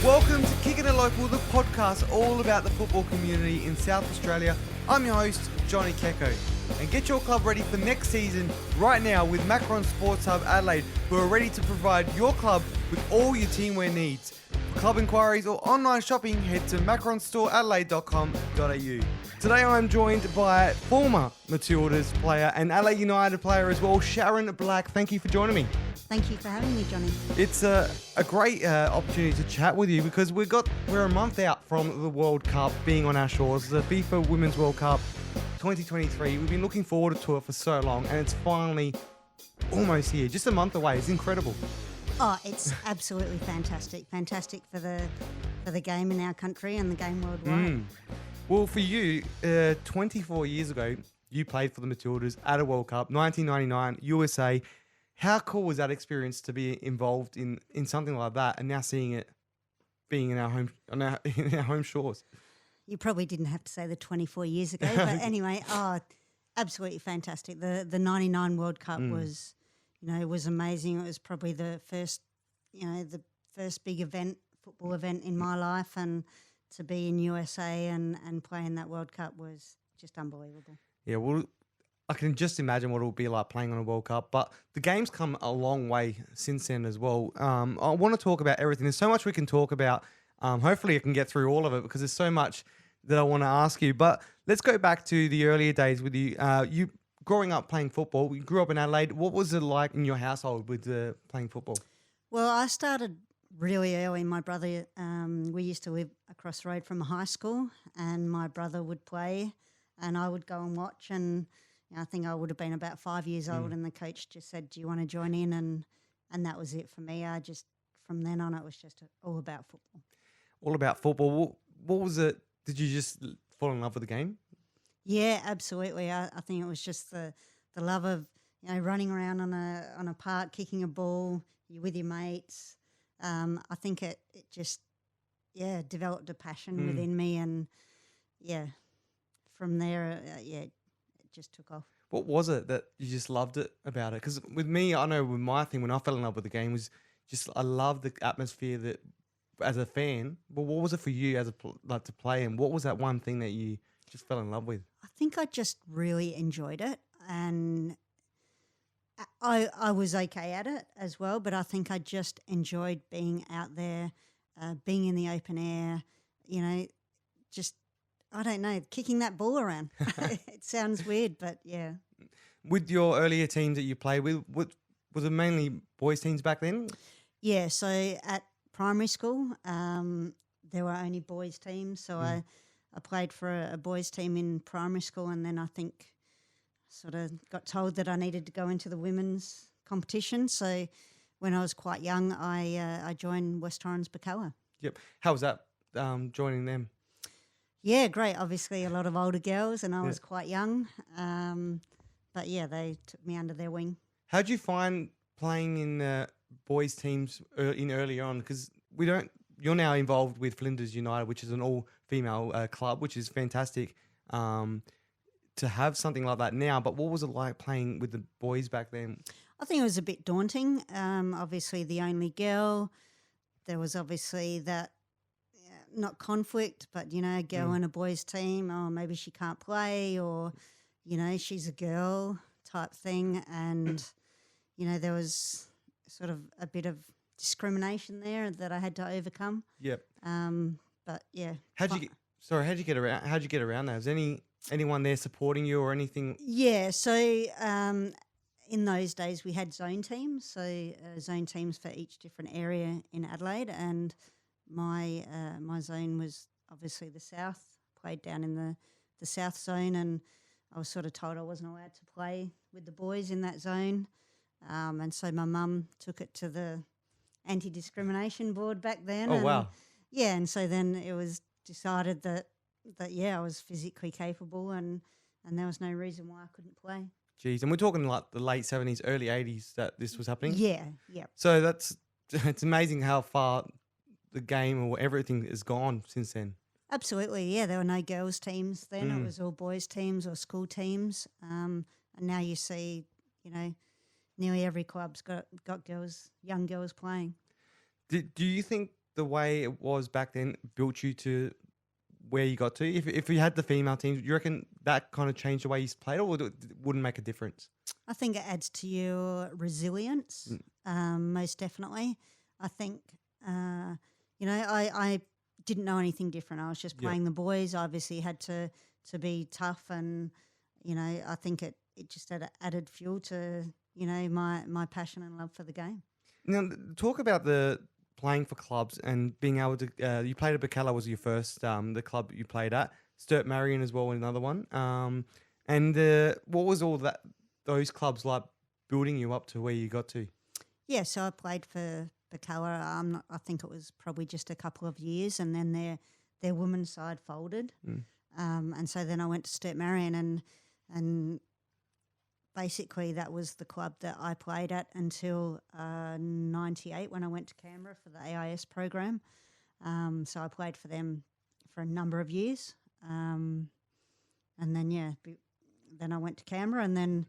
Welcome to Kicking It Local, the podcast all about the football community in South Australia. I'm your host, Johnny Kecko. And get your club ready for next season right now with Macron Sports Hub Adelaide, who are ready to provide your club with all your teamwear needs. For club inquiries or online shopping, head to macronstoreadelaide.com.au. Today I'm joined by former Matildas player and Adelaide United player as well, Sharon Black. Thank you for joining me. Thank you for having me, Johnny. It's a great opportunity to chat with you because we're a month out from the World Cup being on our shores, the FIFA Women's World Cup 2023. We've been looking forward to it for so long, and it's finally almost here, just a month away. It's incredible. Oh, it's absolutely fantastic. Fantastic for the game in our country and the game worldwide. Well, for you, 24 years ago, you played for the Matildas at a World Cup, 1999, USA. How cool was that experience to be involved in something like that, and now seeing it being in our home shores? You probably didn't have to say the 24 years ago, but anyway, absolutely fantastic. The 99 World Cup was amazing. It was probably the first big football event in my life, and to be in USA and play in that World Cup was just unbelievable. Yeah, well, I can just imagine what it will be like playing on a World Cup, but the game's come a long way since then as well. I want to talk about everything. There's so much we can talk about. Hopefully I can get through all of it because there's so much that I want to ask you. But let's go back to the earlier days with you. You growing up playing football, you grew up in Adelaide. What was it like in your household with playing football? Well, I started really early. My brother, we used to live across the road from a high school, and my brother would play and I would go and watch, and I think I would have been about 5 years old, and the coach just said, "Do you want to join in?" And that was it for me. From then on, it was just all about football. All about football. What was it? Did you just fall in love with the game? Yeah, absolutely. I think it was just the love of running around on a park, kicking a ball, you're with your mates. I think it just developed a passion within me, and from there it just took off. What was it that you just loved it about it? Because with me, I know with my thing, when I fell in love with the game, was just I love the atmosphere that as a fan. But what was it for you to play, and what was that one thing that you just fell in love with? I think I just really enjoyed it, and I was okay at it as well, but I think I just enjoyed being out there, being in the open air, just, I don't know, kicking that ball around. It sounds weird, but yeah. With your earlier teams that you played with, was it mainly boys' teams back then? Yeah, so at primary school, there were only boys' teams. So I played for a boys' team in primary school, and then I think sort of got told that I needed to go into the women's competition. So when I was quite young, I joined West Torrens Bacala. Yep. How was that joining them? Yeah, great. Obviously, a lot of older girls, and I was quite young. But yeah, they took me under their wing. How'd you find playing in boys' teams early on? Because you're now involved with Flinders United, which is an all-female club, which is fantastic to have something like that now. But what was it like playing with the boys back then? I think it was a bit daunting. Obviously, the only girl. There was obviously that. Not conflict, but, a girl in a boys' team, maybe she can't play, or, she's a girl type thing. And, there was sort of a bit of discrimination there that I had to overcome. Yep. But, yeah. How'd you get around that? Was anyone there supporting you or anything? Yeah, so in those days we had zone teams, so zone teams for each different area in Adelaide, and my zone was obviously the south, played down in the south zone, and I was sort of told I wasn't allowed to play with the boys in that zone. And so my mum took it to the anti-discrimination board back then. Oh, wow. Yeah, and so then it was decided that I was physically capable, and there was no reason why I couldn't play. Jeez, and we're talking like the late 70s, early 80s that this was happening? Yeah. So it's amazing how far the game or everything has gone since then. Absolutely, yeah. There were no girls' teams then. It was all boys' teams or school teams. And now you see nearly every club's got girls, young girls playing. Do you think the way it was back then built you to where you got to? If you had the female teams, do you reckon that kind of changed the way you played, or wouldn't make a difference? I think it adds to your resilience, most definitely. I think, I didn't know anything different. I was just Yeah. playing the boys. I obviously had to be tough, and I think it just added fuel to my passion and love for the game. Now, talk about the playing for clubs and being able to. You played at Bacala was your first, the club you played at. Sturt Marion as well, another one. And what was all those clubs like building you up to where you got to? Yeah, so I played for Bacala. I think it was probably just a couple of years, and then their women's side folded, and so then I went to Sturt Marion, and basically that was the club that I played at until '98 when I went to Canberra for the AIS program. So I played for them for a number of years, and then then I went to Canberra, and then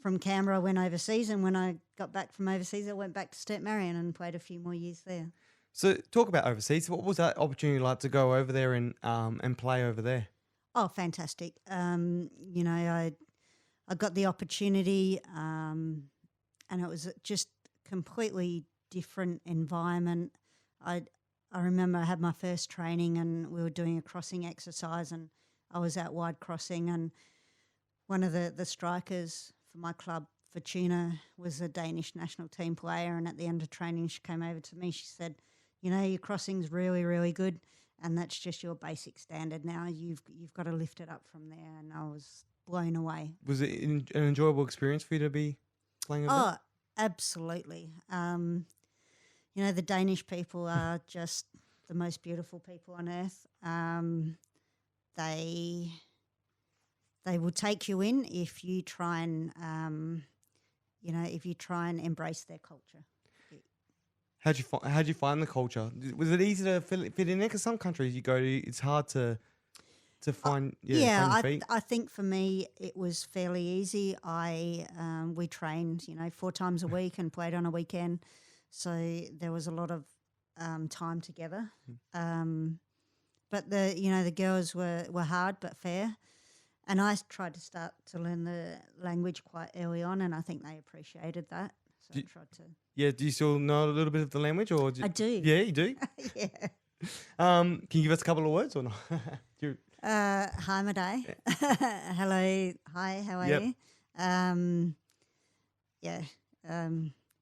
from Canberra I went overseas, and when I got back from overseas I went back to Sturt Marion and played a few more years there. So talk about overseas. What was that opportunity like to go over there and play over there? Oh, fantastic! I got the opportunity, and it was just completely different environment. I remember I had my first training, and we were doing a crossing exercise, and I was out wide crossing, and one of the strikers for my club, Fortuna, was a Danish national team player, and at the end of training she came over to me. She said, your crossing's really, really good, and that's just your basic standard now. You've got to lift it up from there. And I was blown away. Was it an enjoyable experience for you to be playing over there? Oh, absolutely. The Danish people are just the most beautiful people on earth. They will take you in if you try and embrace their culture. How'd you find the culture? Was it easy to fit in there? Because some countries you go to, it's hard to find. Find your feet. I think for me it was fairly easy. We trained 4 times a week and played on a weekend, so there was a lot of time together. But the girls were hard but fair, and I tried to start to learn the language quite early on, and I think they appreciated that. So I tried to. Yeah, do you still know a little bit of the language, or I do. Yeah, you do. Yeah. Can you give us a couple of words or not? Hi, Maday. Hello. Hi, how are you?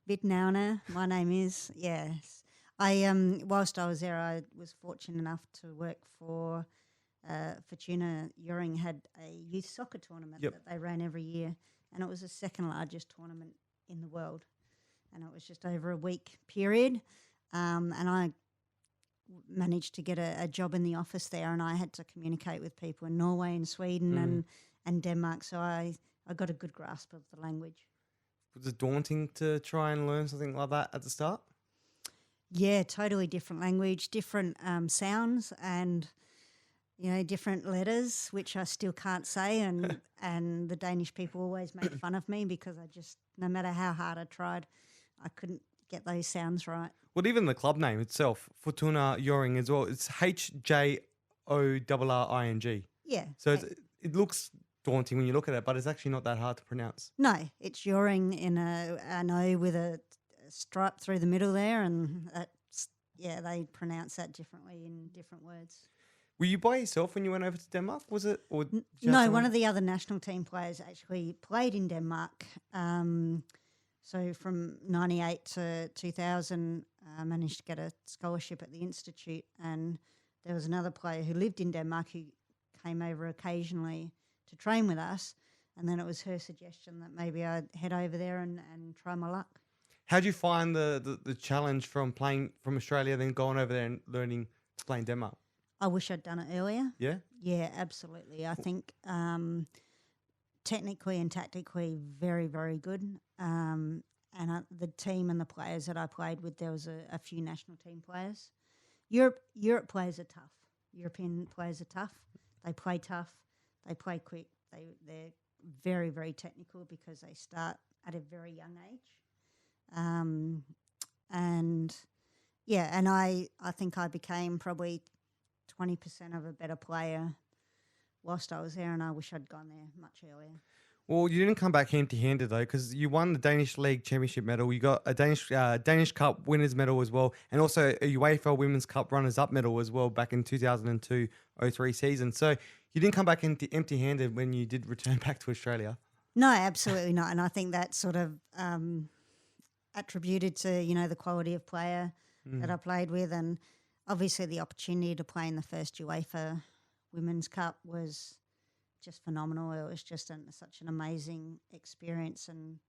Bit Nauna, my name is. Yes. Whilst I was there, I was fortunate enough to work for Fortuna. Yoring had a youth soccer tournament that they ran every year, and it was the second largest tournament in the world. And it was just over a week period, and I managed to get a job in the office there, and I had to communicate with people in Norway and Sweden and Denmark, so I got a good grasp of the language. Was it daunting to try and learn something like that at the start? Yeah, totally different language, different sounds, and different letters, which I still can't say, and the Danish people always made fun of me because I just, no matter how hard I tried, I couldn't get those sounds right. Well, even the club name itself, Fortuna Yoring as well, it's HJORRING. Yeah. So it looks daunting when you look at it, but it's actually not that hard to pronounce. No, it's Yoring in an O with a stripe through the middle there, and they pronounce that differently in different words. Were you by yourself when you went over to Denmark? Was it? Or no, one of the other national team players actually played in Denmark. So from 98 to 2000, I managed to get a scholarship at the Institute, and there was another player who lived in Denmark who came over occasionally to train with us, and then it was her suggestion that maybe I'd head over there and try my luck. How do you find the challenge from playing from Australia, then going over there and learning to play in Denmark? I wish I'd done it earlier. Yeah? Yeah, absolutely. I think technically and tactically very, very good. And the team and the players that I played with, there was a few national team players. Europe players are tough. European players are tough. They play tough. They play quick. They're very, very technical because they start at a very young age. Um, and yeah, and I think I became probably 20% of a better player whilst I was there, and I wish I'd gone there much earlier. Well, you didn't come back empty-handed though, because you won the Danish League Championship medal. You got a Danish Cup winners medal as well, and also a UEFA Women's Cup runners-up medal as well back in 2002-03 season. So you didn't come back empty-handed when you did return back to Australia. No, absolutely not. And I think that's sort of attributed to, the quality of player that I played with. And obviously the opportunity to play in the first UEFA Women's Cup was just phenomenal. It was just such an amazing experience, and,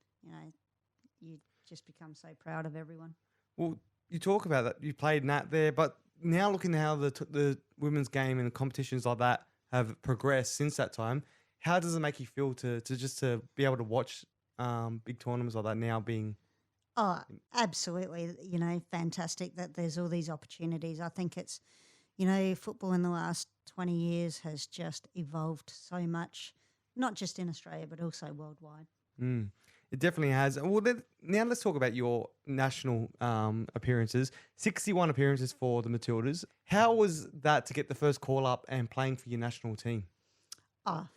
you just become so proud of everyone. Well, you talk about that. You played in that there, but now looking at how the women's game and competitions like that have progressed since that time, how does it make you feel to be able to watch big tournaments like that now being? Oh, absolutely. Fantastic that there's all these opportunities. I think it's, football in the last 20 years has just evolved so much, not just in Australia, but also worldwide. It definitely has. Well, now let's talk about your national appearances. 61 appearances for the Matildas. How was that to get the first call up and playing for your national team? Oh,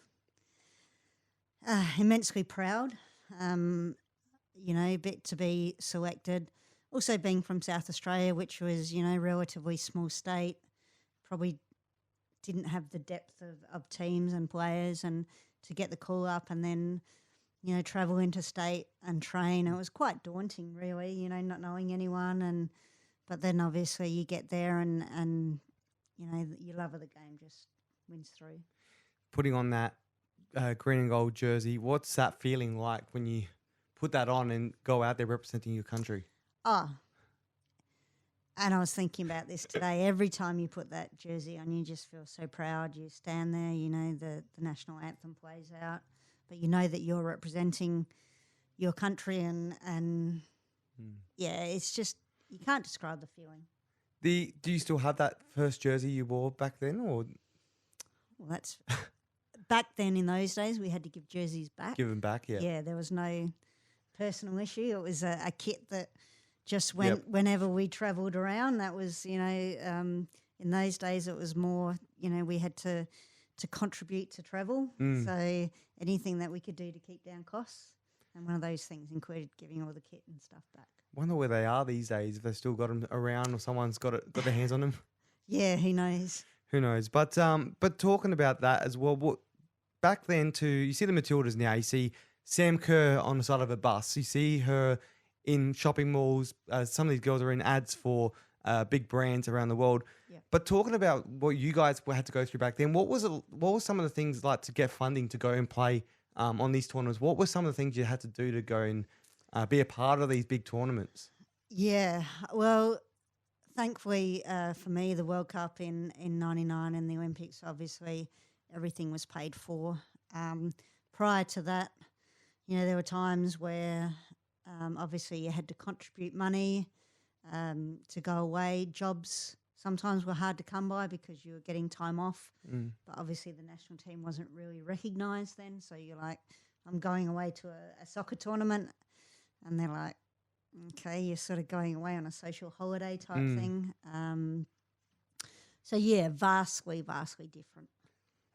immensely proud, to be selected. Also being from South Australia, which was, relatively small state, probably didn't have the depth of teams and players, and to get the call up and then, travel interstate and train, it was quite daunting really, not knowing anyone. But then obviously you get there and your love of the game just wins through. Putting on that green and gold jersey, what's that feeling like when you put that on and go out there representing your country? Oh, and I was thinking about this today. Every time you put that jersey on, you just feel so proud. You stand there, the national anthem plays out, but you know that you're representing your country and yeah, it's just, you can't describe the feeling. Do you still have that first jersey you wore back then, or? Well, that's back then. In those days, we had to give jerseys back. Give them back, yeah. Yeah, there was no personal issue. It was a kit that just went whenever we travelled around. That was, in those days it was more, we had to contribute to travel. So anything that we could do to keep down costs. And one of those things included giving all the kit and stuff back. Wonder where they are these days, if they've still got them around or someone's got their hands on them. Yeah, who knows? Who knows? But talking about that as well, back then too, you see the Matildas now, you see Sam Kerr on the side of a bus, you see her in shopping malls, some of these girls are in ads for big brands around the world. Yep. But talking about what you guys had to go through back then, what was some of the things like to get funding to go and play on these tournaments? What were some of the things you had to do to go and be a part of these big tournaments? Yeah, well, thankfully for me, the World Cup in 99 and the Olympics, obviously everything was paid for. Prior to that, there were times where obviously you had to contribute money to go away. Jobs sometimes were hard to come by because you were getting time off. But obviously the national team wasn't really recognised then. So you're like, I'm going away to a soccer tournament. And they're like, okay, you're sort of going away on a social holiday type thing. So, yeah, vastly, vastly different.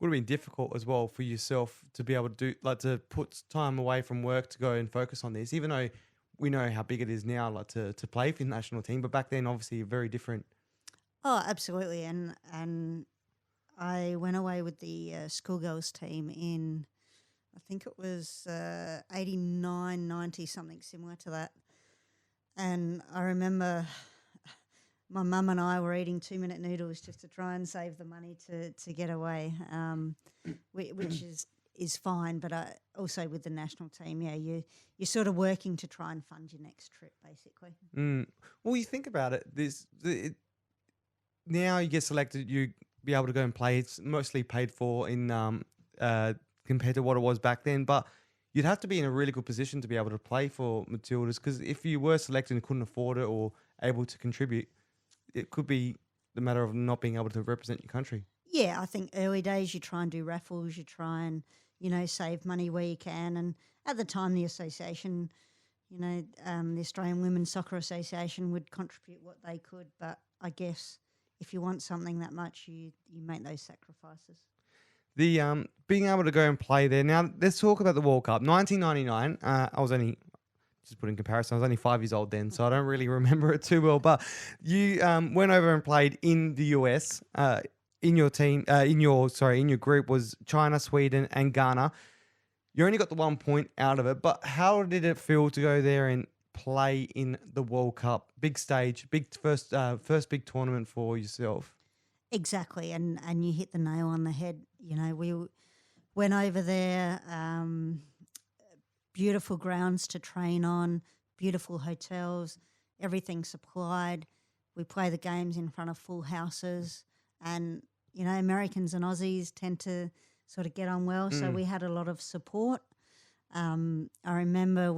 Would have been difficult as well for yourself to be able to to put time away from work to go and focus on this, even though we know how big it is now, to play for the national team. But back then, obviously, very different. Oh, absolutely. And I went away with the schoolgirls team in, I think it was 89, 90, something similar to that. And I remember my mum and I were eating 2-minute noodles just to try and save the money to get away, which is fine. But also with the national team, yeah, you're sort of working to try and fund your next trip, basically. Well, you think about it. Now you get selected, you be able to go and play. It's mostly paid for in compared to what it was back then, but you'd have to be in a really good position to be able to play for Matildas, because if you were selected and couldn't afford it or able to contribute, it could be the matter of not being able to represent your country. Yeah, I think early days you try and do raffles, you try and, save money where you can. And at the time, the association, the Australian Women's Soccer Association would contribute what they could. But I guess if you want something that much, you make those sacrifices. The being able to go and play there. Now let's talk about the World Cup. 1999. I was only just put in comparison. I was only 5 years old then, so I don't really remember it too well. But you went over and played in the US. In your team, in your group was China, Sweden, and Ghana. You only got the 1 point out of it, but how did it feel to go there and play in the World Cup, big stage, big first big tournament for yourself? Exactly, and you hit the nail on the head. We went over there, beautiful grounds to train on, beautiful hotels, everything supplied. We play the games in front of full houses, and Americans and Aussies tend to sort of get on well, so we had a lot of support. I remember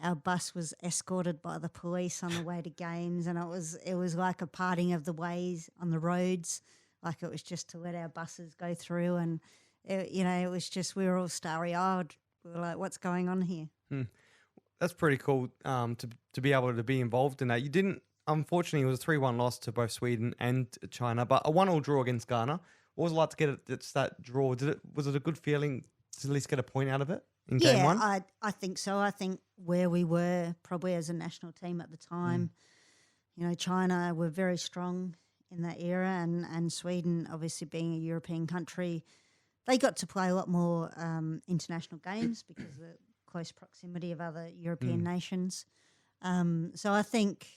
our bus was escorted by the police on the way to games, and it was like a parting of the ways on the roads. Like it was just to let our buses go through, and it was just we were all starry-eyed. We were like, "What's going on here?" That's pretty cool. To be able to be involved in that. You didn't. Unfortunately, it was a 3-1 loss to both Sweden and China, but a 1-1 draw against Ghana. What was it like to get that draw? Was it a good feeling to at least get a point out of it in game one? Yeah, I think so. I think where we were probably as a national team at the time, China were very strong in that era, and Sweden, obviously being a European country, they got to play a lot more international games because of the close proximity of other European nations. So I think,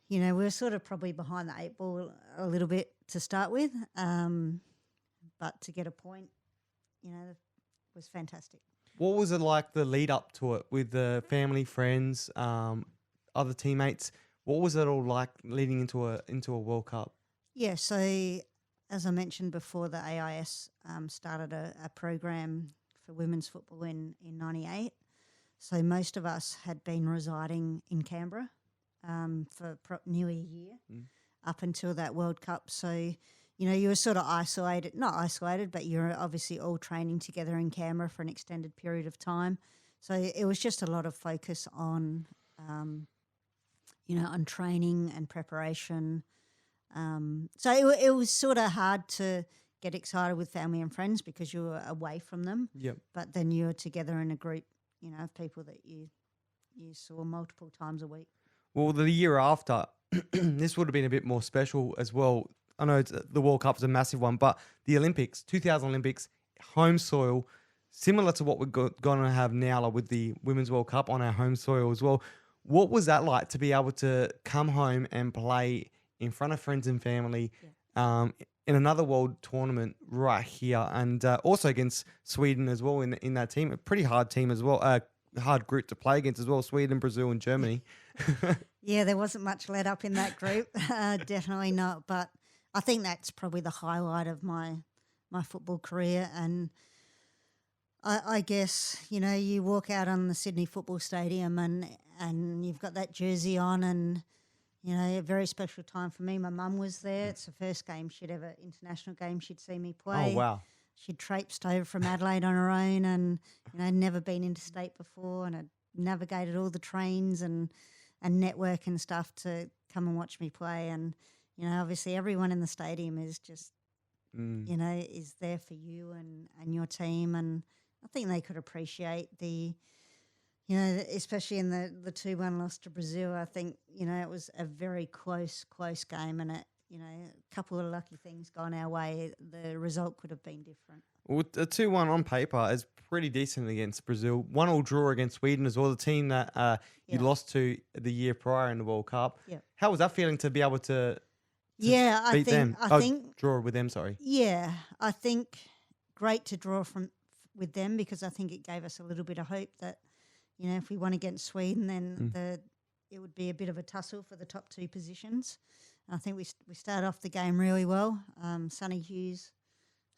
we were sort of probably behind the 8 ball a little bit to start with, but to get a point, was fantastic. What was it like the lead up to it with the family, friends, other teammates? What was it all like leading into a World Cup? Yeah, so as I mentioned before, the AIS started a program for women's football in 98. So most of us had been residing in Canberra for nearly a year up until that World Cup. So, you were sort of not isolated, but you're obviously all training together in Canberra for an extended period of time. So it was just a lot of focus on, on training and preparation. So it was sort of hard to get excited with family and friends because you were away from them. Yep. But then you were together in a group, of people that you saw multiple times a week. Well, the year after, this would have been a bit more special as well. I know the World Cup is a massive one, but the Olympics, 2000 Olympics, home soil, similar to what we're going to have now with the Women's World Cup on our home soil as well. What was that like to be able to come home and play in front of friends and family in another world tournament right here, and also against Sweden as well in that team? A pretty hard team as well, hard group to play against as well, Sweden, Brazil and Germany. Yeah, there wasn't much let up in that group, definitely not. But I think that's probably the highlight of my football career. And I guess, you walk out on the Sydney Football Stadium and you've got that jersey on and, a very special time for me. My mum was there. It's the first international game she'd see me play. Oh, wow. She'd traipsed over from Adelaide on her own and, I'd never been interstate before and I'd navigated all the trains and network and stuff to come and watch me play. And, obviously everyone in the stadium is just, is there for you and your team. And I think they could appreciate especially in the 2-1 loss to Brazil. I think, it was a very close game and a couple of lucky things gone our way. The result could have been different. Well, a 2-1 on paper is pretty decent against Brazil. 1-1 draw against Sweden as well, the team that you lost to the year prior in the World Cup. Yep. How was that feeling to be able to I think draw with them, sorry. Yeah, I think great to draw with them because I think it gave us a little bit of hope that, if we won against Sweden, then it would be a bit of a tussle for the top 2 positions. And I think we started off the game really well. Sonny Hughes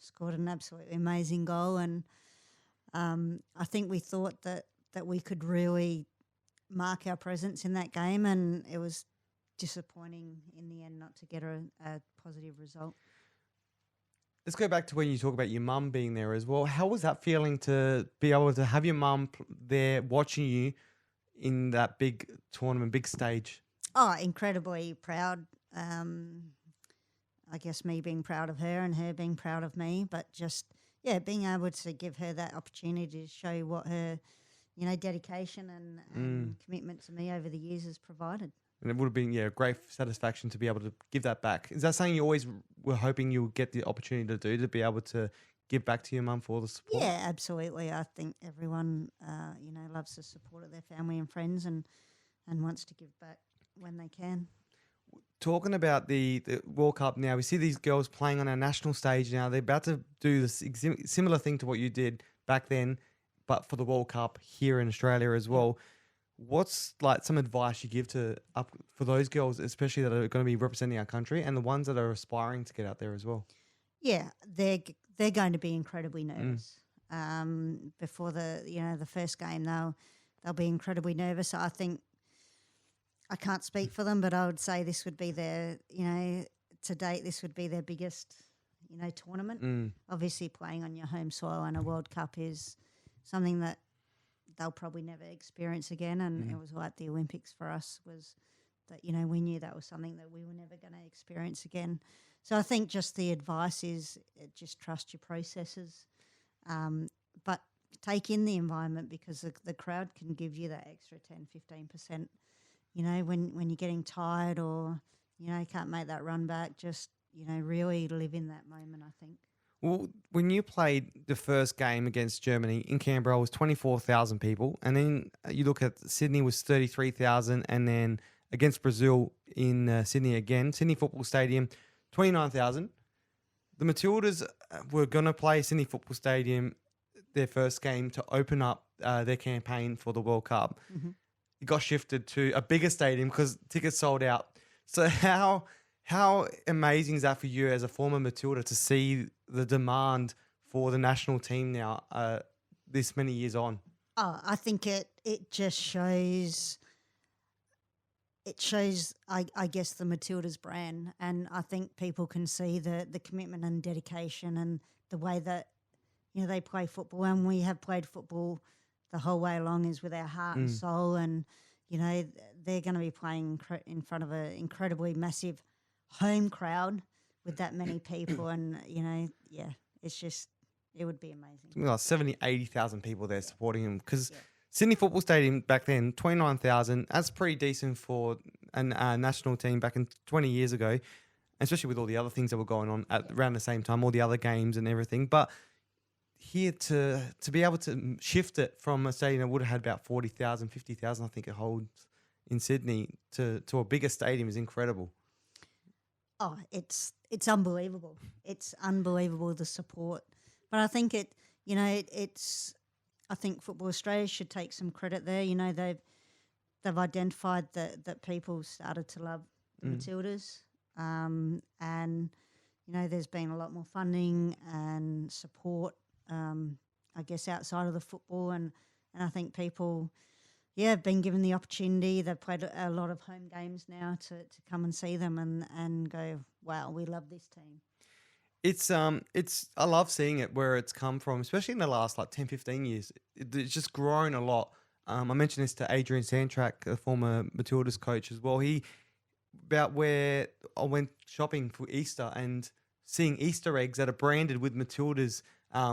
scored an absolutely amazing goal, and I think we thought that we could really mark our presence in that game, and it was disappointing in the end not to get a positive result. Let's go back to when you talk about your mum being there as well. How was that feeling to be able to have your mum there watching you in that big tournament, big stage? Oh, incredibly proud. Um, I guess me being proud of her and her being proud of me, but just yeah, being able to give her that opportunity to show what her, dedication Mm. and commitment to me over the years has provided. And it would have been, yeah, great satisfaction to be able to give that back. Is that something you always were hoping you would get the opportunity to do, to be able to give back to your mum for all the support? Yeah, absolutely. I think everyone, loves the support of their family and friends, and wants to give back when they can. Talking about the World Cup now, we see these girls playing on our national stage now. They're about to do this similar thing to what you did back then, but for the World Cup here in Australia as Yep. well. What's like some advice you give to up for those girls, especially that are going to be representing our country, and the ones that are aspiring to get out there as well? Yeah, they're going to be incredibly Mm. nervous. Before the first game, they'll be incredibly nervous. I think I can't speak for them, but I would say this would be their, to date, this would be their biggest, tournament. Mm. Obviously, playing on your home soil and a World Cup is something that they'll probably never experience again. And it Mm. was like the Olympics for us was that, we knew that was something that we were never going to experience again. So I think just the advice is just trust your processes, um, but take in the environment because the crowd can give you that extra 10, 15%. When you're getting tired or, can't make that run back, just, really live in that moment, I think. Well, when you played the first game against Germany in Canberra, it was 24,000 people. And then you look at Sydney was 33,000. And then against Brazil in Sydney again, Sydney Football Stadium, 29,000. The Matildas were going to play Sydney Football Stadium their first game to open up their campaign for the World Cup. Hmm. It got shifted to a bigger stadium because tickets sold out. So how amazing is that for you as a former Matilda to see the demand for the national team now, this many years on? Oh, I think it just shows I guess the Matildas brand, and I think people can see the commitment and dedication and the way that they play football, and we have played football the whole way along is with our heart and Mm. soul, and they're going to be playing in front of an incredibly massive home crowd with that many people, and yeah, it's just it would be amazing. Something like 70, 80,000 people there supporting him because Yeah. Sydney Football Stadium back then, 29,000. That's pretty decent for a national team back in 20 years ago, especially with all the other things that were going on at around the same time, all the other games and everything. But here to be able to shift it from a stadium that would have had about 40,000, 50,000, I think it holds in Sydney, to a bigger stadium is incredible. Oh, it's unbelievable. It's unbelievable the support. But I think it's I think Football Australia should take some credit there. They've identified that people started to love the Mm. Matildas, and there's been a lot more funding and support. I guess outside of the football, and I think people, yeah, have been given the opportunity. They've played a lot of home games now to come and see them and go, wow, we love this team. It's I love seeing it where it's come from, especially in the last like 10, 15 years. It's just grown a lot. I mentioned this to Adrian Sandtrack, a former Matildas coach as well. He about where I went shopping for Easter and seeing Easter eggs that are branded with Matildas,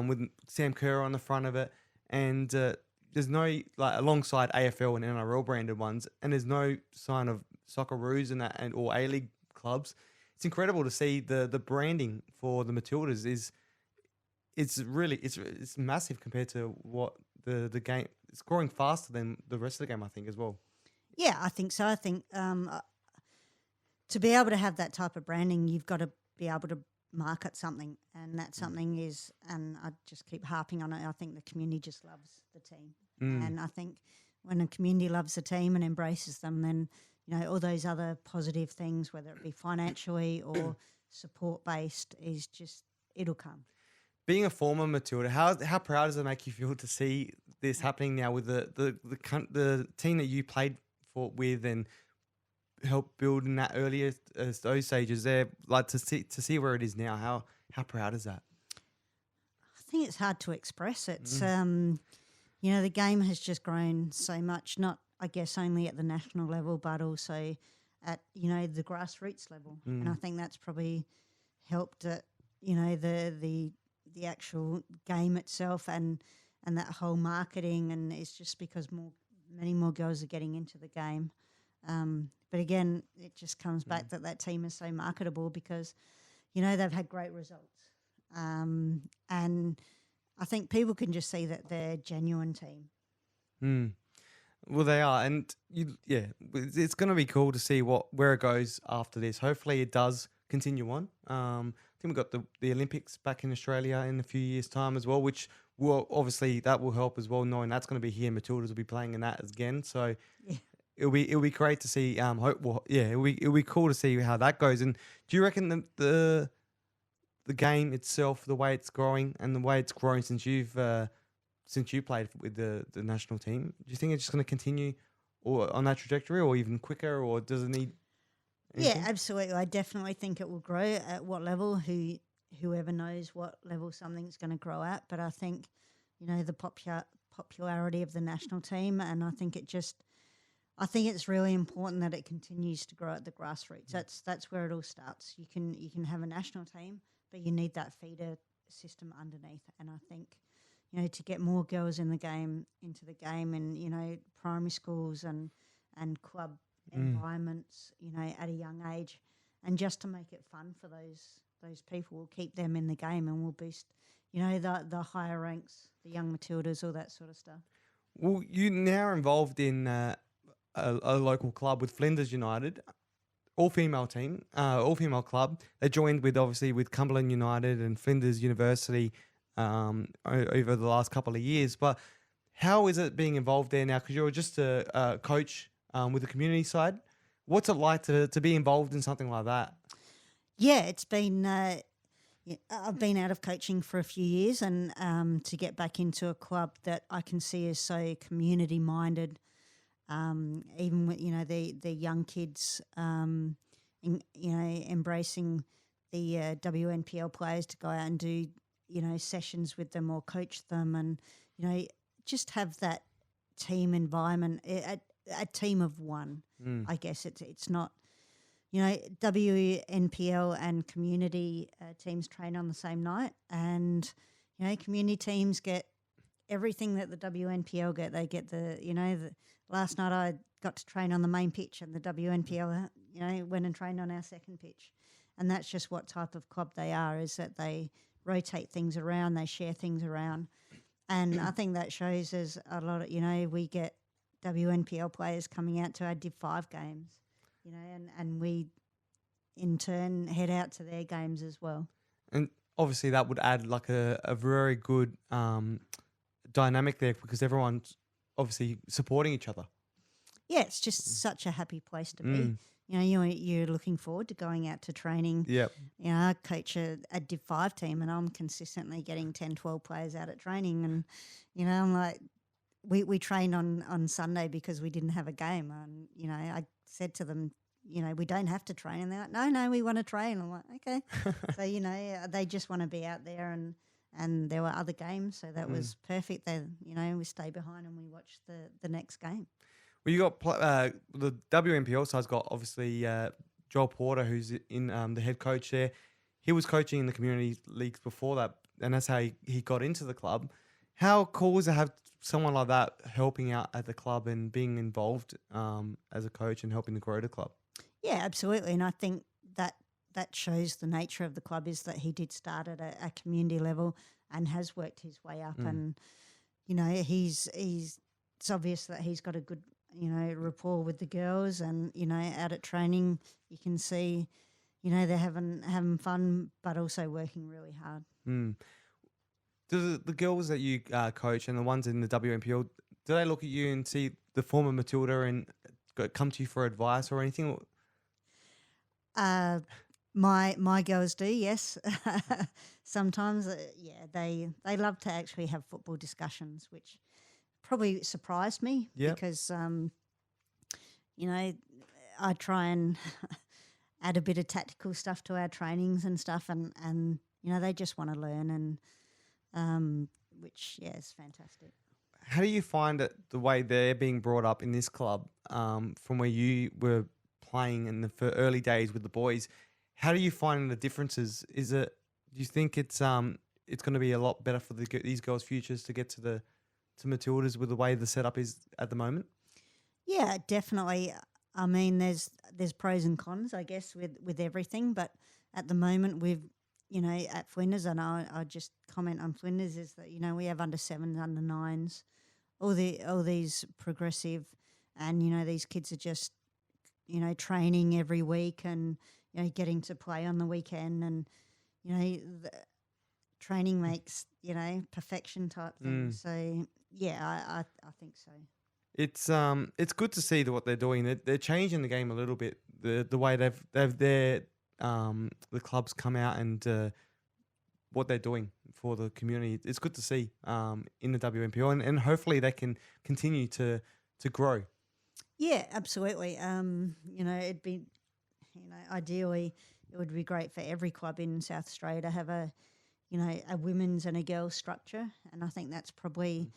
with Sam Kerr on the front of it, and there's no like alongside AFL and NRL branded ones, and there's no sign of Socceroos and that and or A League clubs. It's incredible to see the branding for the Matildas is it's massive compared to what the game. It's growing faster than the rest of the game, I think, as well. Yeah, I think so. I think to be able to have that type of branding, you've got to be able to market something, and that something is, and I just keep harping on it. I think the community just loves the team, Mm. and I think when a community loves the team and embraces them, then all those other positive things, whether it be financially or support based, is just it'll come. Being a former Matilda, how proud does it make you feel to see this happening now with the team that you played for with and helped build in that earlier those stages there, like to see where it is now? How proud is that? I think it's hard to express. It's Mm. the game has just grown so much. Not, I guess, only at the national level, but also at the grassroots level. And I Mm. think that's probably helped it. The actual game itself and that whole marketing, and it's just because many more girls are getting into the game. But again, it just comes back that team is so marketable because they've had great results, and I think people can just see that they're a genuine team. Mm. Well, they are, and yeah, it's going to be cool to see where it goes after this. Hopefully, it does continue on. I think we've got the Olympics back in Australia in a few years' time as well, which will obviously that will help as well. Knowing that's going to be here, Matildas will be playing in that again, so Yeah. it'll be great to see. Yeah, it'll be cool to see how that goes. And do you reckon the game itself, the way it's growing and the way it's grown since you played with the national team, do you think it's just going to continue or on that trajectory or even quicker, or does it need Yeah, anything? absolutely. I definitely think it will grow. At what level? Whoever knows what level something's going to grow at. But I think, the popularity of the national team, and I think it's really important that it continues to grow at the grassroots. That's where it all starts. You can have a national team, but you need that feeder system underneath. And I think, to get more girls into the game, and primary schools and club Mm. environments, at a young age, and just to make it fun for those people, will keep them in the game and will boost, the higher ranks, the young Matildas, all that sort of stuff. Well, you now are involved in a local club with Flinders United, all female team, all female club. They joined with obviously with Cumberland United and Flinders University over the last couple of years. But how is it being involved there now? Because you're just a coach with the community side. What's it like to be involved in something like that? Yeah, it's been. I've been out of coaching for a few years, and to get back into a club that I can see is so community minded, even with the young kids, embracing the WNPL players to go out and do sessions with them or coach them, and just have that team environment, a team of one. Mm. I guess it's not. WNPL and community teams train on the same night, and community teams get everything that the WNPL get. They get the last night I got to train on the main pitch, and the WNPL went and trained on our second pitch, and that's just what type of club they are. Is that they rotate things around, they share things around, and I think that shows us a lot of we get WNPL players coming out to our Div 5 games. And we in turn head out to their games as well. And obviously that would add like a very good dynamic there because everyone's obviously supporting each other. Yeah, it's just such a happy place to be. Mm. You're looking forward to going out to training. Yep. I coach a Div 5 team, and I'm consistently getting 10, 12 players out at training. And, I'm like, we trained on Sunday because we didn't have a game. And, I said to them, we don't have to train. And they're like, no, we want to train. I'm like, okay. So, they just want to be out there, and there were other games. So that was perfect. They, we stay behind and we watch the next game. Well, you got the WNPL side's got obviously Joel Porter, who's in the head coach there. He was coaching in the community leagues before that, and that's how he got into the club. How cool is to have someone like that helping out at the club and being involved as a coach and helping to grow the club? Yeah, absolutely. And I think that shows the nature of the club is that he did start at a community level and has worked his way up. And, it's obvious that he's got a good, rapport with the girls, and, out at training, you can see, they're having fun, but also working really hard. Mm. Do the girls that you coach and the ones in the WNPL, do they look at you and see the former Matilda and come to you for advice or anything? My girls do, yes. Sometimes, they love to actually have football discussions, which probably surprised me Yep. because, I try and add a bit of tactical stuff to our trainings and stuff, and they just want to learn, and which is fantastic. How do you find it the way they're being brought up in this club from where you were playing in the early days with the boys? How do you find the differences? Do you think it's going to be a lot better for these girls' futures to get to Matildas with the way the setup is at the moment? Yeah, definitely. I mean, there's pros and cons, I guess, with everything. But at the moment, at Flinders, and I just comment on Flinders is that we have under sevens, under nines, all these progressive, and these kids are just training every week, and getting to play on the weekend, and the training makes perfection type thing. So yeah, I think so. It's good to see what they're doing. They're changing the game a little bit. The way the clubs come out and what they're doing for the community. It's good to see in the WNPL, and hopefully they can continue to grow. Yeah, absolutely. It'd be, ideally it would be great for every club in South Australia to have a women's and a girls structure, and I think that's probably,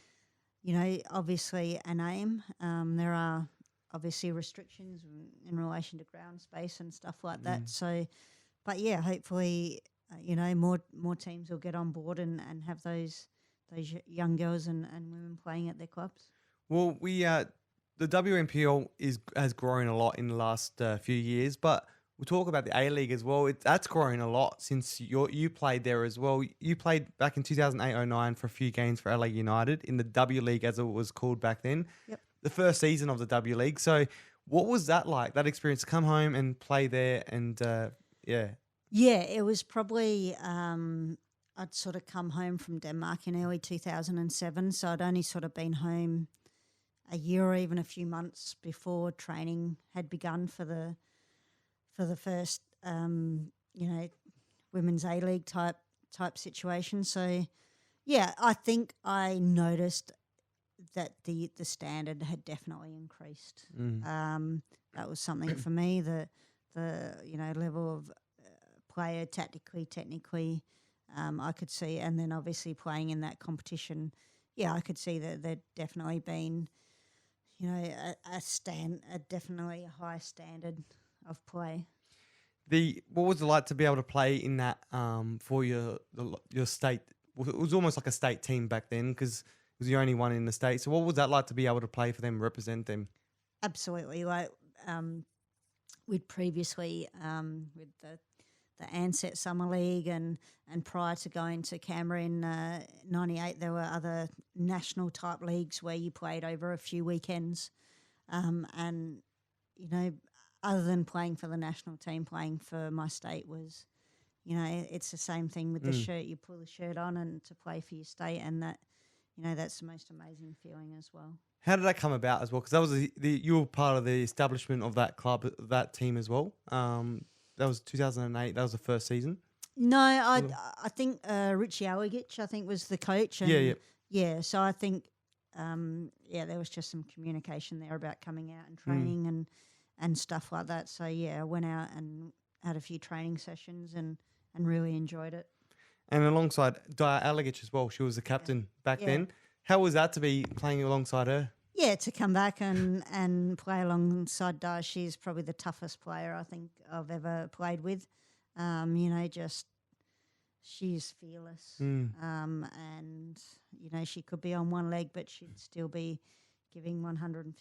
obviously an aim. There are obviously restrictions in relation to ground space and stuff like that. So, but yeah, hopefully, more teams will get on board and have those young girls and women playing at their clubs. Well, the WNPL has grown a lot in the last few years, but we'll talk about the A League as well. That's grown a lot since you played there as well. You played back in 2008-09 for a few games for LA United in the W League, as it was called back then. Yep. The first season of the W League. So, what was that like? That experience to come home and play there, and yeah. Yeah, it was probably. I'd sort of come home from Denmark in early 2007, so I'd only sort of been home a year or even a few months before training had begun for the first women's A League type situation. So yeah, I think I noticed that the standard had definitely increased. That was something for me. The level of player technically, I could see, and then obviously playing in that competition, yeah, I could see that there'd definitely been, definitely a high standard of play. What was it like to be able to play in that for your state? It was almost like a state team back then because it was the only one in the state. So what was that like to be able to play for them, represent them? Absolutely, like we'd previously with the Ansett Summer League and prior to going to Canberra in '98, there were other national type leagues where you played over a few weekends, and other than playing for the national team, playing for my state was, it's the same thing with the shirt. You pull the shirt on and to play for your state, and that, that's the most amazing feeling as well. How did that come about as well? Because that was you were part of the establishment of that club, that team as well. That was 2008. That was the first season. No, I think Richie Allegich, I think, was the coach. And yeah. So I think, there was just some communication there about coming out and training and stuff like that. So yeah, I went out and had a few training sessions and really enjoyed it. And alongside Dia Allegich as well, she was the captain back then. How was that to be playing alongside her? Yeah, to come back and play alongside Dia, she's probably the toughest player I think I've ever played with. Just she's fearless. And, she could be on one leg, but she'd still be giving 150%.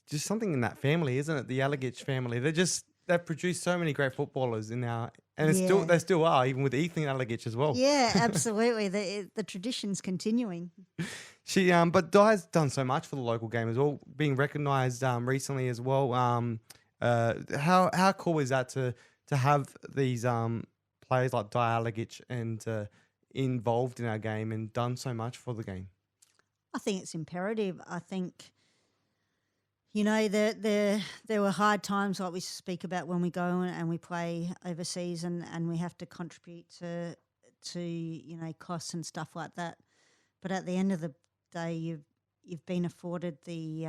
Just something in that family, isn't it? The Allegich family. They've produced so many great footballers they still are, even with Ethan Allegich as well. Yeah, absolutely. The tradition's continuing. But Di's done so much for the local game as well, being recognised recently as well. How cool is that to have these players like Di Allegich and involved in our game and done so much for the game? I think it's imperative. I think, there were hard times like we speak about when we go and we play overseas and we have to contribute to costs and stuff like that. But at the end of the day, you've been afforded the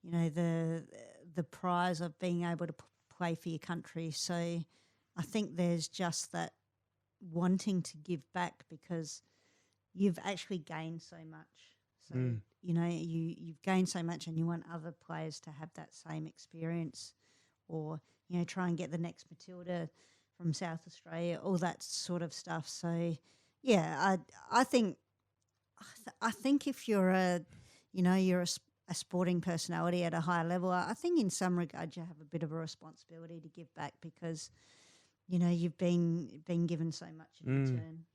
the prize of being able to play for your country. So I think there's just that wanting to give back because you've actually gained so much. So, Mm. you've gained so much and you want other players to have that same experience or, try and get the next Matilda from South Australia, all that sort of stuff. So, yeah, I think I think if you're a sporting personality at a high level, I think in some regard you have a bit of a responsibility to give back because you've been given so much in Mm. return.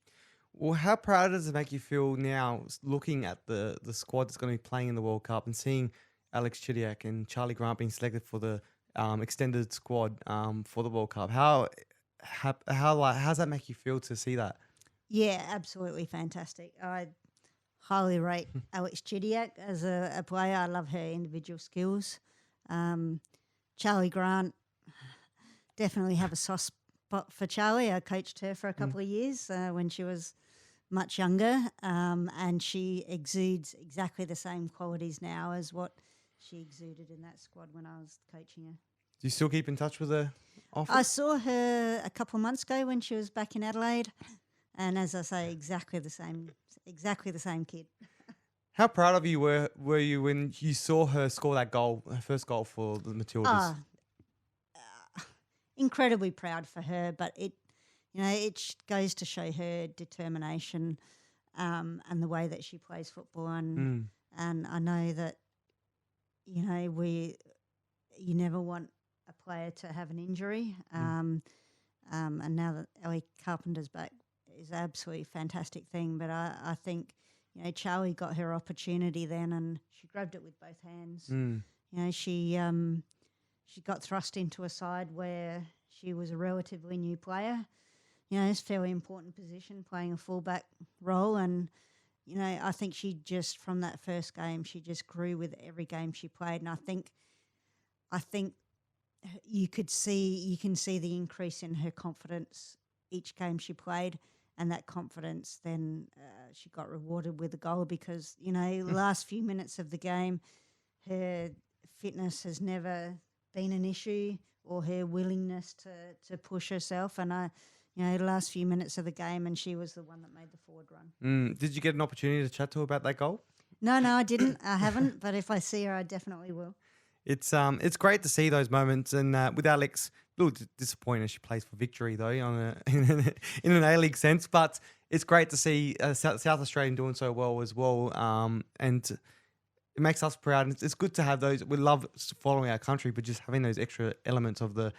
Well, how proud does it make you feel now looking at the squad that's going to be playing in the World Cup and seeing Alex Chidiac and Charlie Grant being selected for the extended squad for the World Cup? How's that make you feel to see that? Yeah, absolutely fantastic. I highly rate Alex Chidiac as a player. I love her individual skills. Um, Charlie Grant, definitely have a soft spot for Charlie. I coached her for a Mm. couple of years when she was much younger, and she exudes exactly the same qualities now as what she exuded in that squad when I was coaching her. Do you still keep in touch with her I often? saw her a couple of months ago when she was back in Adelaide, and as I say, exactly the same kid. How proud of you were you when you saw her score that goal, her first goal for the Matildas? Ah, incredibly proud for her, but it goes to show her determination and the way that she plays football, Mm. and I know that you never want a player to have an injury, Mm. and now that Ellie Carpenter's back is an absolutely fantastic thing. But I think Charlie got her opportunity then, and she grabbed it with both hands. Mm. She got thrust into a side where she was a relatively new player. It's a fairly important position, playing a fullback role, and I think she just from that first game she just grew with every game she played, and I think you can see the increase in her confidence each game she played, and that confidence then she got rewarded with a goal because last few minutes of the game her fitness has never been an issue or her willingness to push herself. And the last few minutes of the game, and she was the one that made the forward run. Did you get an opportunity to chat to her about that goal? No, I didn't. I haven't. But if I see her, I definitely will. It's great to see those moments, and with Alex, a little disappointed she plays for Victory though, in an A League sense. But it's great to see South Australian doing so well as well, and it makes us proud. And it's good to have those. We love following our country, but just having those extra elements of the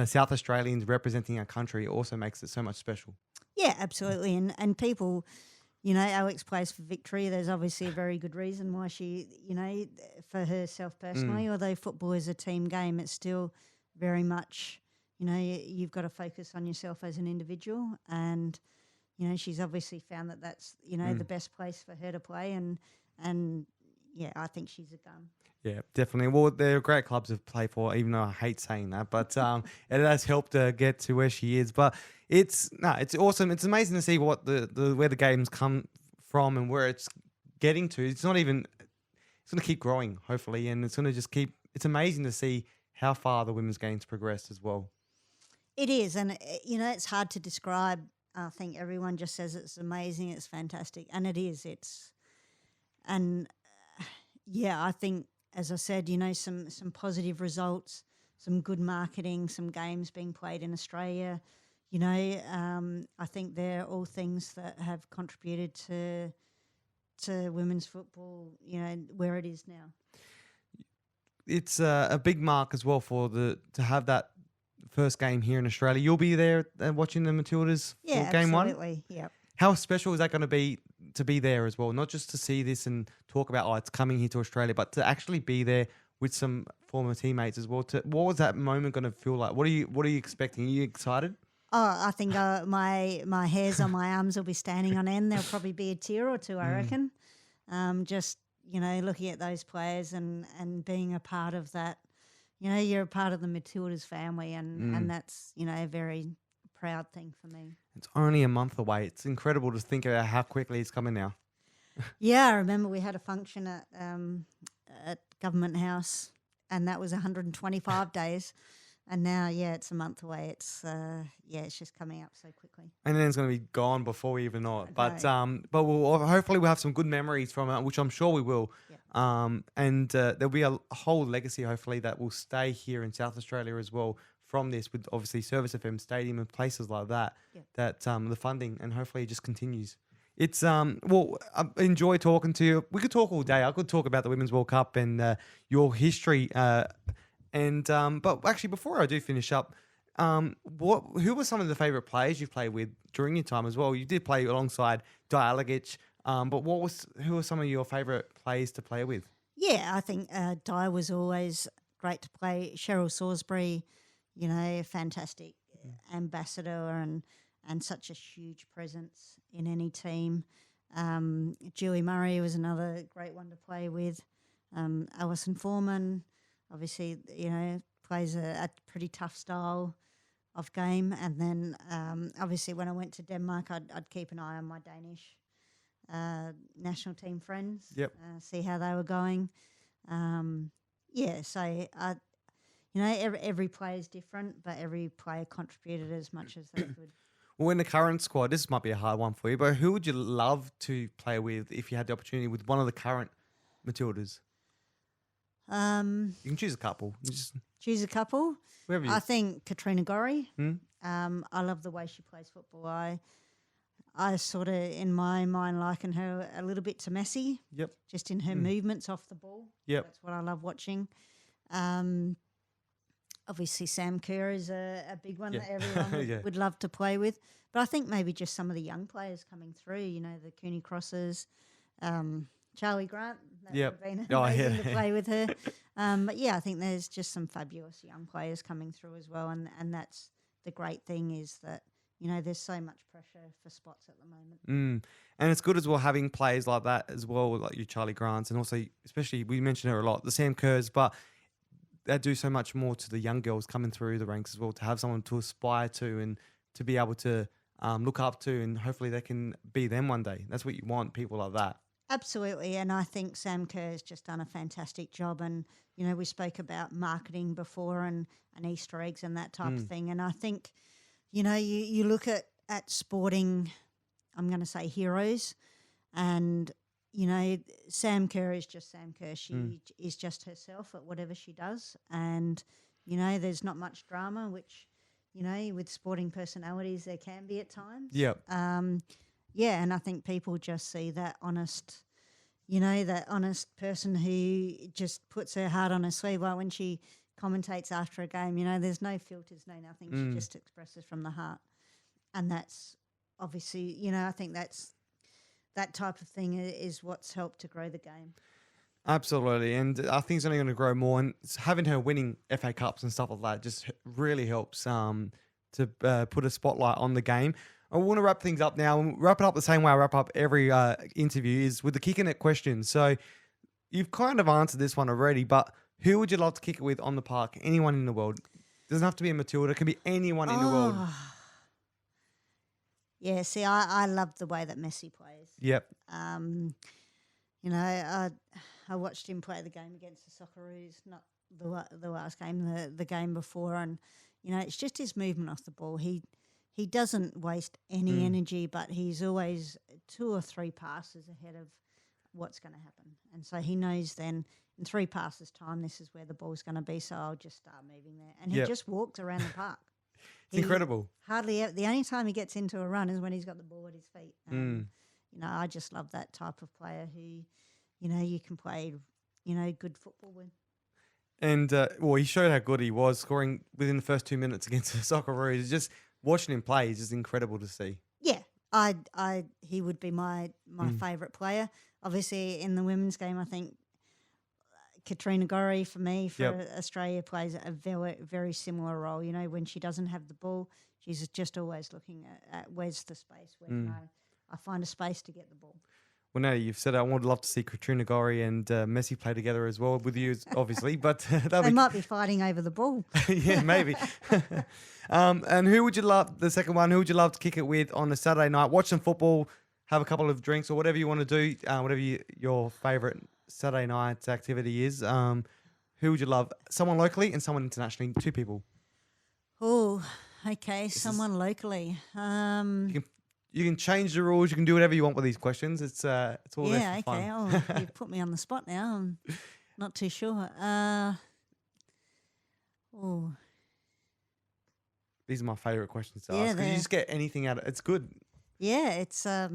South Australians representing our country also makes it so much special. Yeah, absolutely. And people, Alex plays for Victory. There's obviously a very good reason why she, for herself personally, although football is a team game, it's still very much, you've got to focus on yourself as an individual. And, she's obviously found that that's, the best place for her to play. And yeah, I think she's a gun. Yeah, definitely. Well, they're great clubs to play for, even though I hate saying that. But it has helped her get to where she is. But it's awesome. It's amazing to see what the where the games come from and where it's getting to. It's not even. It's going to keep growing, hopefully, and it's going to just keep. It's amazing to see how far the women's game's progressed as well. It is, and it's hard to describe. I think everyone just says it's amazing, it's fantastic, and it is. And yeah, I think, as I said, some positive results, some good marketing, some games being played in Australia. I think they're all things that have contributed to women's football, where it is now. It's a big mark as well to have that first game here in Australia. You'll be there watching the Matildas Yeah, for game one. absolutely. Yep. How special is that going to be there as well? Not just to see this and talk about, it's coming here to Australia, but to actually be there with some former teammates as well. What was that moment going to feel like? What are you expecting? Are you excited? Oh, I think my hairs on my arms will be standing on end. There'll probably be a tear or two, I reckon. Just looking at those players and being a part of that. You're a part of the Matildas family, and that's a very proud thing for me. It's only a month away. It's incredible to think about how quickly it's coming now. Yeah, I remember we had a function at Government House, and that was 125 days. And now, yeah, it's a month away. It's just coming up so quickly. And then it's going to be gone before we even know it. I But we'll hopefully we'll have some good memories from it, which I'm sure we will. Yeah. And there'll be a whole legacy, hopefully, that will stay here in South Australia as well from this, with obviously Service FM Stadium and places like that. Yeah. That the funding and hopefully it just continues. It's well, I enjoy talking to you. We could talk all day. I could talk about the Women's World Cup and your history. But actually, before I do finish up, who were some of the favourite players you've played with during your time as well? You did play alongside Dialagic, but who were some of your favourite players to play with? Yeah, I think Di was always great to play. Cheryl Salisbury, a fantastic ambassador and such a huge presence in any team. Julie Murray was another great one to play with. Alison Foreman, obviously, plays a pretty tough style of game. And then, obviously, when I went to Denmark, I'd keep an eye on my Danish national team friends. Yep. See how they were going. Every player is different, but every player contributed as much as they could. Well, in the current squad, this might be a hard one for you, but who would you love to play with if you had the opportunity with one of the current Matildas? You can choose a couple. Choose a couple. Whoever you. I think Katrina Gorry. Hmm? I love the way she plays football. I sort of, in my mind, liken her a little bit to Messi. Yep. Just in her movements off the ball. Yep. That's what I love watching. Obviously, Sam Kerr is a big one that everyone would love to play with. But I think maybe just some of the young players coming through, the Cooney Crosses, Charlie Grant. That would have been amazing to play with her. But yeah, I think there's just some fabulous young players coming through as well. And that's the great thing is that, there's so much pressure for spots at the moment. And it's good as well having players like that as well, like your Charlie Grants, and also, especially, we mentioned her a lot, the Sam Kerrs, but they do so much more to the young girls coming through the ranks as well, to have someone to aspire to and to be able to look up to, and hopefully they can be them one day. That's what you want, people like that. Absolutely, and I think Sam Kerr has just done a fantastic job. And we spoke about marketing before and Easter eggs and that type of thing. And I think you look at sporting, I'm going to say heroes, and Sam Kerr is just Sam Kerr. She is just herself at whatever she does, and there's not much drama, which with sporting personalities there can be at times. Yep. And I think people just see that honest, that honest person who just puts her heart on her sleeve. Like when she commentates after a game, there's no filters, no nothing. She just expresses from the heart. And that's obviously, I think that type of thing is what's helped to grow the game. Absolutely. And I think it's only going to grow more. And having her winning FA Cups and stuff like that just really helps to put a spotlight on the game. I want to wrap things up now. And wrap it up the same way I wrap up every interview, is with the kicking it question. So you've kind of answered this one already, but who would you love to kick it with on the park? Anyone in the world. Doesn't have to be a Matilda. It can be anyone in the world. Yeah, see, I love the way that Messi plays. Yep. I watched him play the game against the Socceroos, not the last game, the game before, and it's just his movement off the ball. He doesn't waste any energy, but he's always 2 or 3 passes ahead of what's going to happen, and so he knows then in 3 passes time this is where the ball's going to be. So I'll just start moving there, and he just walks around the park. It's incredible. The only time he gets into a run is when he's got the ball at his feet. I just love that type of player who, you can play, good football with. And he showed how good he was, scoring within the first 2 minutes against the Socceroos. Just watching him play is just incredible to see. Yeah, he would be my favourite player. Obviously, in the women's game, I think Katrina Gorry, for me, for Australia, plays a very, very similar role. When she doesn't have the ball, she's just always looking at where's the space, where can I find a space to get the ball. Well, now you've said it, I would love to see Katrina Gorry and Messi play together as well with you, obviously. But they might be fighting over the ball. Yeah, maybe. And who would you love, the second one, who would you love to kick it with on a Saturday night? Watch some football, have a couple of drinks or whatever you want to do, whatever your favourite Saturday night activity is. Who would you love? Someone locally and someone internationally, 2 people. Oh, okay. This is- Someone locally. You can change the rules. You can do whatever you want with these questions. It's all there Yeah, for okay. fun. Oh, you've put me on the spot now. I'm not too sure. Oh, These are my favorite questions to Yeah, ask because you they're- just get anything out of it. It's good. yeah. It's I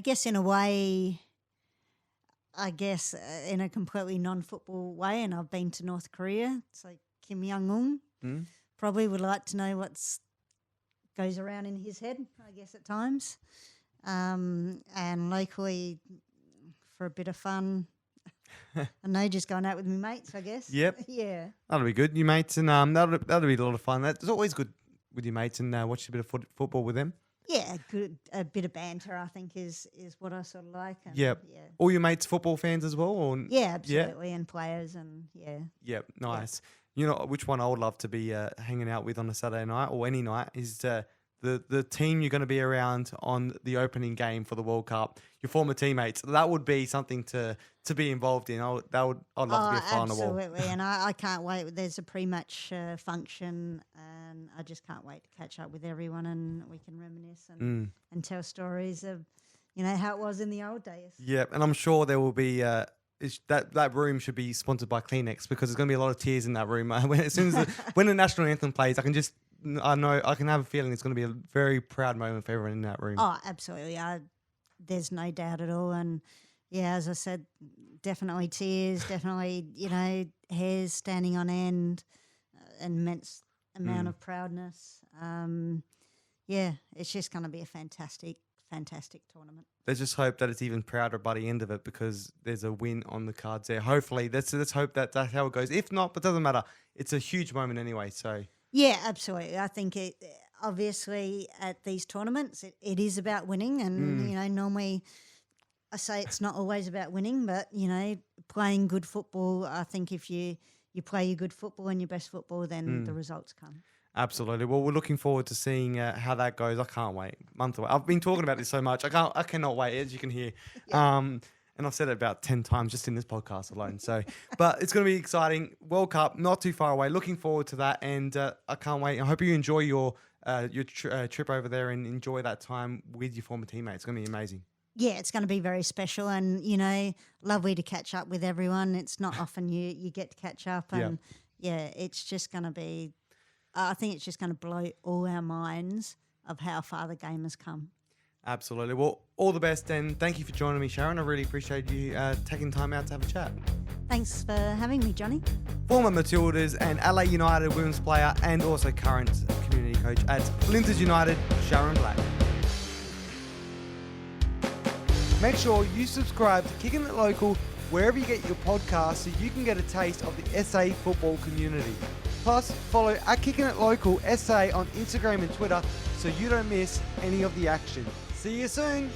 guess in a way. I guess in a completely non-football way, and I've been to North Korea. So Kim Jong-un Mm? probably would like to know what's goes around in his head, I guess, at times. And locally, for a bit of fun, I know just going out with my mates, I guess. Yep. Yeah. That'll be good. Your mates and that'll be a lot of fun. It's always good with your mates and watch a bit of football with them. Yeah, good. A bit of banter, I think, is what I sort of like. And Yep. Yeah. All your mates football fans as well? Or Yeah, absolutely. And players and yeah. Yep, nice. You know which one I would love to be hanging out with on a Saturday night or any night is the team you're going to be around on the opening game for the World Cup. Your former teammates. That would be something to be involved in. I'd love to be a fly on the wall. Absolutely. And I can't wait. There's a pre-match function, and I just can't wait to catch up with everyone, and we can reminisce and tell stories of, how it was in the old days. Yep, and I'm sure there will be. That room should be sponsored by Kleenex because there's going to be a lot of tears in that room. As soon as when the national anthem plays, I know I can have a feeling it's going to be a very proud moment for everyone in that room. Oh, absolutely. There's no doubt at all. And yeah, as I said, definitely tears, definitely, hairs standing on end, immense amount of proudness. Yeah, it's just going to be a fantastic tournament. Let's just hope that it's even prouder by the end of it because there's a win on the cards there. Hopefully, let's hope that's how it goes. If not, but it doesn't matter. It's a huge moment anyway. So Yeah, absolutely. I think it obviously at these tournaments it is about winning, and normally I say it's not always about winning, but playing good football. I think if you play your good football and your best football, then the results come. absolutely. Well, we're looking forward to seeing how that goes. I can't wait. Month away. I've been talking about this so much. I cannot wait, as you can hear. And I've said it about 10 times just in this podcast alone. So, but it's going to be exciting. World Cup, not too far away. Looking forward to that, and I can't wait. I hope you enjoy your trip over there and enjoy that time with your former teammates. It's going to be amazing. Yeah, it's going to be very special, and lovely to catch up with everyone. It's not often you get to catch up, and it's just going to be. I think it's just going to blow all our minds of how far the game has come. Absolutely. Well, all the best, and thank you for joining me, Sharon. I really appreciate you taking time out to have a chat. Thanks for having me, Johnny. Former Matildas and LA United women's player and also current community coach at Flinders United, Sharon Black. Make sure you subscribe to Kicking It Local wherever you get your podcasts so you can get a taste of the SA football community. Plus, follow at Kicking It Local SA on Instagram and Twitter so you don't miss any of the action. See you soon.